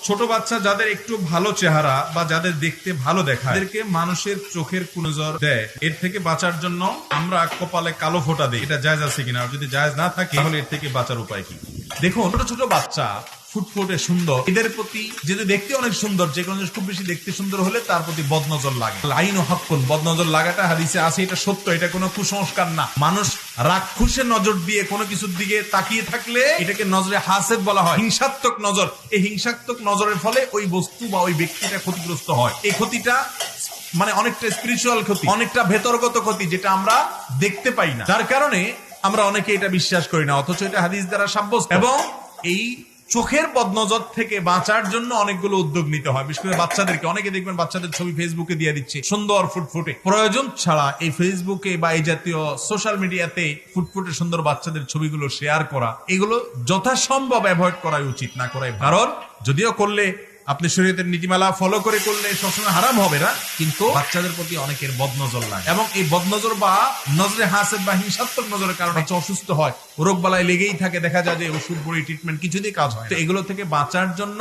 ছোট বাচ্চা যাদের একটু ভালো চেহারা বা যাদের দেখতে ভালো দেখায় তাদেরকে মানুষের চোখের কুনজর দেয়, এর থেকে বাঁচার জন্য আমরা কপালে কালো ফোঁটা দিই। এটা জায়েজ আছে কিনা, যদি জায়েজ না থাকে তাহলে এর থেকে বাঁচার উপায় কি? দেখুন, ছোট ছোট বাচ্চা ফুটফুটে সুন্দর, এদের প্রতি যদি দেখতে অনেক সুন্দর, যে কোনো জিনিস খুব বেশি দেখতে সুন্দর হলে তার প্রতি বদনজর লাগে। লাইন ও হাক্কুন, বদনজর লাগাটা হাদিসে আছে, এটা সত্য, এটা কোনো কুসংস্কার না। মানুষ রাক্ষসের নজর দিয়ে কোনো কিছুর দিকে তাকিয়ে থাকলে এটাকে নজরে হাসেদ বলা হয়, হিংসাত্মক নজর। এই হিংসাত্মক নজরের ফলে ওই বস্তু বা ওই ব্যক্তিটা ক্ষতিগ্রস্ত হয়। এই ক্ষতিটা মানে অনেকটা স্পিরিচুয়াল ক্ষতি, অনেকটা ভেতরগত ক্ষতি, যেটা আমরা দেখতে পাই না, যার কারণে আমরা অনেকে এটা বিশ্বাস করি না, অথচ এটা হাদিস দ্বারা সাব্যস্ত। এবং এই চোখের বদনজর থেকে বাঁচার জন্য অনেকগুলো উদ্যোগ নিতে হয়, বিশেষ করে বাচ্চাদেরকে। অনেকে দেখবেন বাচ্চাদের ছবি ফেসবুকে দিয়ে দিচ্ছে সুন্দর ফুটফুটে। প্রয়োজন ছাড়া এই ফেসবুকে বা এই জাতীয় সোশ্যাল মিডিয়াতে ফুটফুটে সুন্দর বাচ্চাদের ছবিগুলো শেয়ার করা, এগুলো যথাসম্ভব অ্যাভয়েড করাই উচিত, না করাই ভালো। কারণ যদিও করলে আপনি শরীয়তের নীতিমালা ফলো করে করলে সবসময় হারাম হবে না, কিন্তু বাচ্চাদের প্রতি অনেকের বদনজর লাগে। এবং এই বদনজর বা নজরে হাসেদ বা হিংসাত্মক নজরের কারণে বাচ্চা অসুস্থ হয়, রোগ বালাই লেগেই থাকে, দেখা যায় যে ওষুধ বড়ি ট্রিটমেন্ট কিছুতেই কাজ হয়। তো এগুলো থেকে বাঁচার জন্য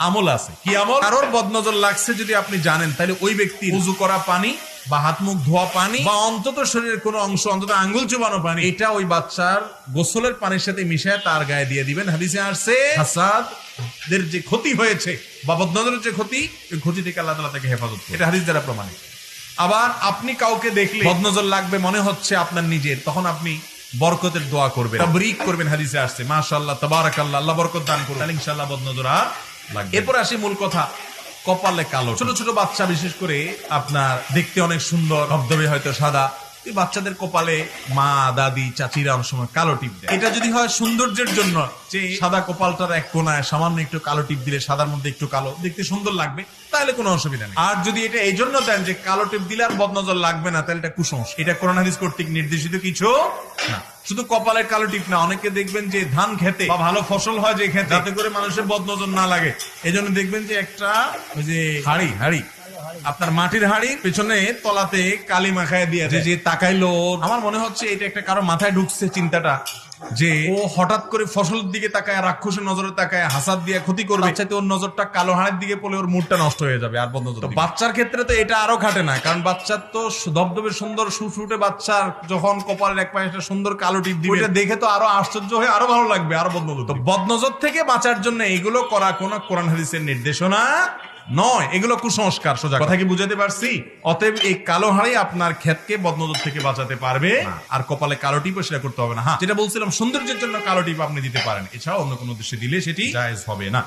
আমল আছে। কি আমল? কারোর বদনজর লাগছে যদি আপনি জানেন, তাহলে ওই ব্যক্তি উযু করা পানি বা হাত মুখ ধোয়া পানি বা অন্তত শরীরের কোনো অংশ, অন্তত আঙ্গুল চুবানো পানি, এটা ওই বাচ্চার গোসলের পানির সাথে মিশিয়ে তার গায়ে দিয়ে দিবেন। হাদিসে আসছে হাসাদের যে ক্ষতি হয়েছে বা বদনজরের যে ক্ষতি, ওই ক্ষতি থেকে আল্লাহ তাআলা তাকে হেফাজত করে। এটা হাদিস দ্বারা প্রমাণিত। আবার আপনি কাউকে দেখলে বদনজর লাগবে মনে হচ্ছে আপনার নিজের, তখন আপনি বরকতের দোয়া করবেন, তাবরিক করবেন। হাদিসে আসছে মাশাআল্লাহ, তাবারাকাল্লাহ, আল্লাহ বরকত দান করুন, তাহলে ইনশাআল্লাহ বদনজর আর লাগবে। এরপর আসি মূল কথা, কপালে কালো। ছোট ছোট বাচ্চা বিশেষ করে আপনার দেখতে অনেক সুন্দর, ধবধবে হয়তো সাদা, এই বাচ্চাদের কপালে মা, দাদি, চাচিরা অনেক সময় কালো টিপ দেয়। এটা যদি হয় সৌন্দর্যের জন্য, যে সাদা কপালটার এক কোনায় সামান্য একটু কালো টিপ দিলে সাদার মধ্যে একটু কালো দেখতে সুন্দর লাগবে, তাহলে কোনো অসুবিধা নেই। আর যদি এটা এই জন্য দেন যে কালো টিপ দিলে আর বদনজর লাগবে না, তাহলে এটা কুসংস্কার। এটা কোরআন হাদিস কর্তৃক নির্দেশিত কিছু না। শুধু কপালের কালো টিপ না, অনেকে দেখবেন যে ধান খেতে বা ভালো ফসল হয় যে খেতে, যাতে করে মানুষের বদনজর না লাগে, এই জন্য দেখবেন যে একটা ওই যে হাড়ি আপনার মাটির হাড়ির পেছনে তলাতে কালি মাখায় দিয়ে যে তাকাইলো। আমার মনে হচ্ছে এটা একটা কারো মাথায় ঢুকছে চিন্তাটা, যে ও হঠাৎ করে ফসলের দিকে তাকায়, রাক্ষসের নজরে তাকায়, হাসাদ দিয়ে ক্ষতি করবে, চাইতে ওর নজরটা কালো হাড়ের দিকে পড়লে ওর মুডটা নষ্ট হয়ে যাবে। আর বদনজর বাচ্চার ক্ষেত্রে তো এটা আরো খাটে না, কারণ বাচ্চার তো ধবধবে সুন্দর সুফুটে বাচ্চার যখন কপালের এক পাশে একটা সুন্দর কালো টিপ দিবে, এটা দেখে তো আরো আশ্চর্য হয়ে আরো ভালো লাগবে, আরো বদনজর। তো বদনজর থেকে বাঁচার জন্য এগুলো করা কোন কোরআন হাদিসের নির্দেশনা নয়, এগুলো কুসংস্কার। সোজা কথা কি বুঝাতে পারছি? অতএব এই কালো হাড়ি আপনার ক্ষেতকে বদনজর থেকে বাঁচাতে পারবে, আর কপালে কালো টিপও সেটা করতে হবে না। হ্যাঁ, যেটা বলছিলাম সৌন্দর্যের জন্য কালো টিপ আপনি দিতে পারেন, এছাড়া অন্য কোনো উদ্দেশ্যে দিলে সেটি জায়েজ হবে না।